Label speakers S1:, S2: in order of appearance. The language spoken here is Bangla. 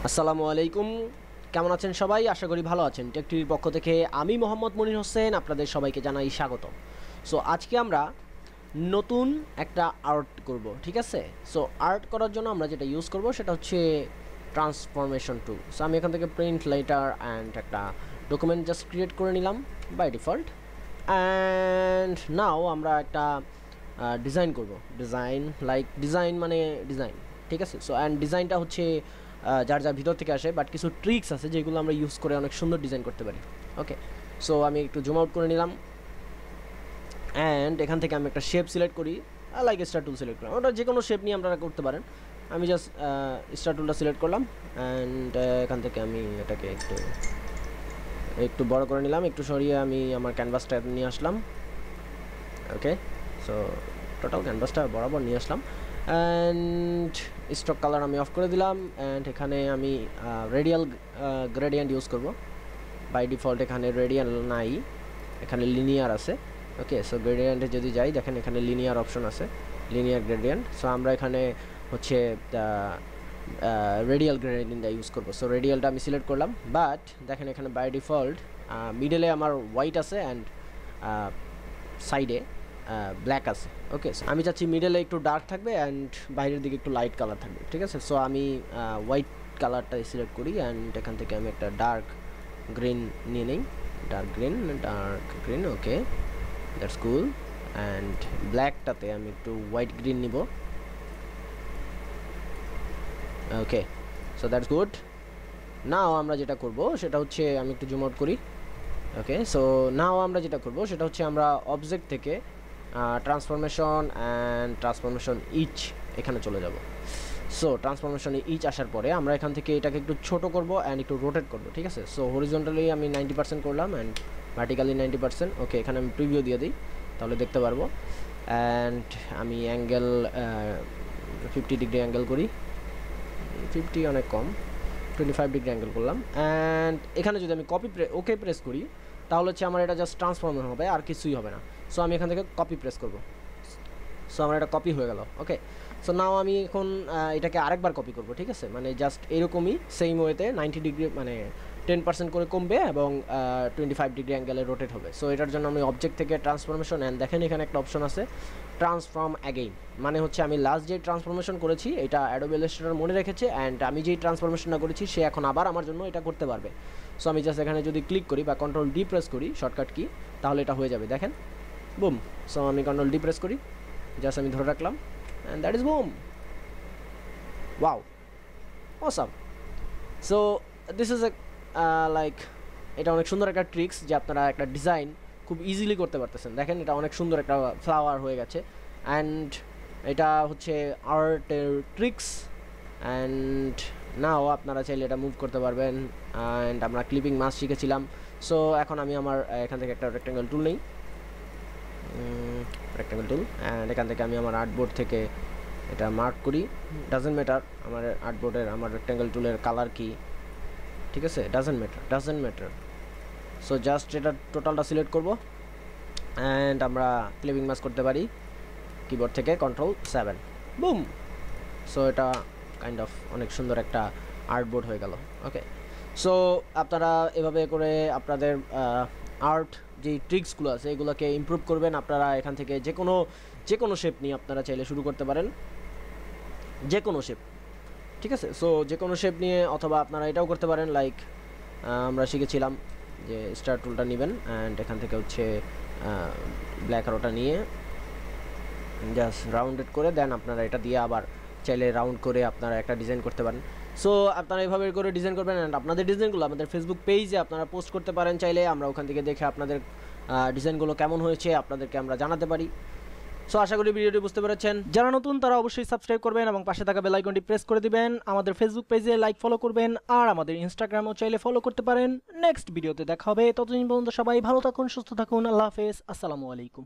S1: আসসালামু আলাইকুম। কেমন আছেন সবাই? আশা করি ভালো আছেন। টেকটিভির পক্ষ থেকে আমি মোহাম্মদ মনির হোসেন আপনাদের সবাইকে জানাই স্বাগত। সো আজকে আমরা নতুন একটা আর্ট করব, ঠিক আছে? সো আর্ট করার জন্য আমরা যেটা ইউজ করব সেটা হচ্ছে ট্রান্সফরমেশন টুল। সো আমি এখান থেকে প্রিন্ট লেটার অ্যান্ড একটা ডকুমেন্ট জাস্ট ক্রিয়েট করে নিলাম বাই ডিফল্ট। অ্যান্ড নাও আমরা একটা ডিজাইন করব। ডিজাইন মানে ডিজাইন, ঠিক আছে? সো অ্যান্ড ডিজাইনটা হচ্ছে যার যার ভিতর থেকে আসে, বাট কিছু ট্রিক্স আছে যেগুলো আমরা ইউজ করে অনেক সুন্দর ডিজাইন করতে পারি। ওকে, সো আমি একটু জুম আউট করে নিলাম অ্যান্ড এখান থেকে আমি একটা শেপ সিলেক্ট করি, লাইক স্টার টুল সিলেক্ট করলাম। ওটা যে কোনো শেপ নিয়ে আপনারা করতে পারেন। আমি জাস্ট স্টার টুলটা সিলেক্ট করলাম অ্যান্ড এখান থেকে আমি এটাকে একটু বড় করে নিলাম, একটু সরিয়ে আমি আমার ক্যানভাসটা নিয়ে আসলাম। ওকে, সো টোটাল ক্যানভাসটা বরাবর নিয়ে আসলাম অ্যান্ড স্টক কালার আমি অফ করে দিলাম অ্যান্ড এখানে আমি রেডিয়াল গ্রেডিয়েন্ট ইউজ করব। বাই ডিফল্ট এখানে রেডিয়াল নাই, এখানে লিনিয়ার আছে। ওকে, সো গ্রেডিয়েন্টে যদি যাই দেখেন এখানে লিনিয়ার অপশন আছে, লিনিয়ার গ্রেডিয়েন্ট। সো আমরা এখানে হচ্ছে রেডিয়াল গ্রেডিয়েন্টটা ইউজ করব। সো রেডিয়ালটা আমি সিলেক্ট করলাম, বাট দেখেন এখানে বাই ডিফল্ট মিডলে আমার হোয়াইট আছে অ্যান্ড সাইডে ব্ল্যাক আছে। ওকে, আমি চাচ্ছি মিডলে একটু ডার্ক থাকবে অ্যান্ড বাইরের দিকে একটু লাইট কালার থাকবে, ঠিক আছে? সো আমি হোয়াইট কালারটা সিলেক্ট করি অ্যান্ড এখান থেকে আমি একটা ডার্ক গ্রিন নিয়ে নিই, dark green. Okay, that's cool. And ব্ল্যাকটাতে আমি একটু হোয়াইট গ্রিন নিব। Okay, so that's good. Now আমরা যেটা করব সেটা হচ্ছে আমি একটু জুম আউট করি। ওকে, সো নাও আমরা যেটা করব সেটা হচ্ছে আমরা অবজেক্ট থেকে ট্রান্সফরমেশন অ্যান্ড ট্রান্সফরমেশন ইচ এখানে চলে যাব। সো ট্রান্সফরমেশনে ইচ আসার পরে আমরা এখান থেকে এটাকে একটু ছোট করব অ্যান্ড একটু রোটেট করব, ঠিক আছে? সো হরিজন্টালি আমি 90% করলাম অ্যান্ড ভার্টিক্যালি 90%। ওকে, এখানে আমি প্রিভিউ দিয়ে দিই তাহলে দেখতে পারবো। অ্যান্ড আমি অ্যাঙ্গেল 50 ডিগ্রি অ্যাঙ্গেল করি, 50 অনেক কম, 25 ডিগ্রি অ্যাঙ্গেল করলাম। অ্যান্ড এখানে যদি আমি ওকে প্রেস করি তাহলে হচ্ছে আমার এটা জাস্ট ট্রান্সফর্ম হবে, আর কিছুই হবে না। সো আমি এখান থেকে কপি প্রেস করব। সো আমার এটা কপি হয়ে গেল। ওকে, সো নাও আমি এখন এটাকে আরেকবার কপি করব, ঠিক আছে? মানে জাস্ট এরকমই সেম ওয়েতে 90 ডিগ্রি মানে 10% করে কমবে এবং 25 ডিগ্রি অ্যাঙ্গেলে রোটেট হবে। সো এটার জন্য আমি অবজেক্ট থেকে ট্রান্সফরমেশন অ্যান্ড দেখেন এখানে একটা অপশন আছে ট্রান্সফর্ম অ্যাগেইন, মানে হচ্ছে আমি লাস্ট যে ট্রান্সফরমেশন করেছি এটা অ্যাডোবি ইলাস্ট্রেটর মনে রেখেছে অ্যান্ড আমি যেই ট্রান্সফরমেশনটা করেছি সে এখন আবার আমার জন্য এটা করতে পারবে। সো আমি জাস্ট এখানে যদি ক্লিক করি বা কন্ট্রোল ডি প্রেস করি শর্টকাট কি, তাহলে এটা হয়ে যাবে, দেখেন বুম। সো আমি কন্ট্রোল ডি প্রেস করি, জাস্ট আমি ধরে রাখলাম and that is broom. Wow, awesome. So this is a like এটা অনেক সুন্দর একটা ট্রিক্স যে আপনারা একটা ডিজাইন খুব ইজিলি করতে পারতেছেন। দেখেন এটা অনেক সুন্দর একটা ফ্লাওয়ার হয়ে গেছে অ্যান্ড এটা হচ্ছে আর্টের ট্রিক্স। অ্যান্ড নাও আপনারা চাইলে এটা মুভ করতে পারবেন অ্যান্ড আমরা ক্লিপিং মাস শিখেছিলাম। সো এখন আমি আমার এখান থেকে একটা রেক্ট্যাঙ্গেল টুল নিই, রেক্ট্যাঙ্গেল টুল, অ্যান্ড এখান থেকে আমি আমার আর্টবোর্ড থেকে এটা মার্ক করি। ডাজেন্ট ম্যাটার আমার আর্টবোর্ডের আমার রেক্ট্যাঙ্গেল টুলের কালার কি, ঠিক আছে? Doesn't matter. সো জাস্ট এটা টোটালটা সিলেক্ট করব অ্যান্ড আমরা ক্লিপিং মাস করতে পারি কিবোর্ড থেকে Ctrl+7, বুম। সো এটা কাইন্ড অফ অনেক সুন্দর একটা আর্টবোর্ড হয়ে গেল। ওকে, সো আপনারা এভাবে করে আপনাদের আর্ট যে ট্রিক্সগুলো আছে এগুলোকে ইমপ্রুভ করবেন। আপনারা এখান থেকে যে কোনো শেপ নিয়ে আপনারা চাইলে শুরু করতে পারেন, যে কোনো শেপ, ঠিক আছে? সো যে কোনো শেপ নিয়ে, অথবা আপনারা এটাও করতে পারেন লাইক আমরা শিখেছিলাম যে স্টার টুলটা নেবেন অ্যান্ড এখান থেকে হচ্ছে ব্ল্যাক আরোটা নিয়ে জাস্ট রাউন্ডেড করে দেন আপনারা এটা দিয়ে আবার চাইলে রাউন্ড করে আপনারা একটা ডিজাইন করতে পারেন। সো আপনারা এইভাবে করে ডিজাইন করবেন অ্যান্ড আপনাদের ডিজাইনগুলো আমাদের ফেসবুক পেজে আপনারা পোস্ট করতে পারেন চাইলে। আমরা ওখান থেকে দেখে আপনাদের ডিজাইনগুলো কেমন হয়েছে আপনাদেরকে আমরা জানাতে পারি। সো আশা করি ভিডিওটি বুঝতে পেরেছেন। যারা নতুন তারা অবশ্যই সাবস্ক্রাইব করবেন এবং পাশে থাকা বেল আইকনটি প্রেস করে দিবেন। আমাদের ফেসবুক পেজে লাইক ফলো করবেন আর আমাদের ইনস্টাগ্রামও চাইলে ফলো করতে পারেন। নেক্সট ভিডিওতে দেখা হবে, ততদিন পর্যন্ত সবাই ভালো থাকুন, সুস্থ থাকুন। আল্লাহ হাফেজ, আসসালামু আলাইকুম।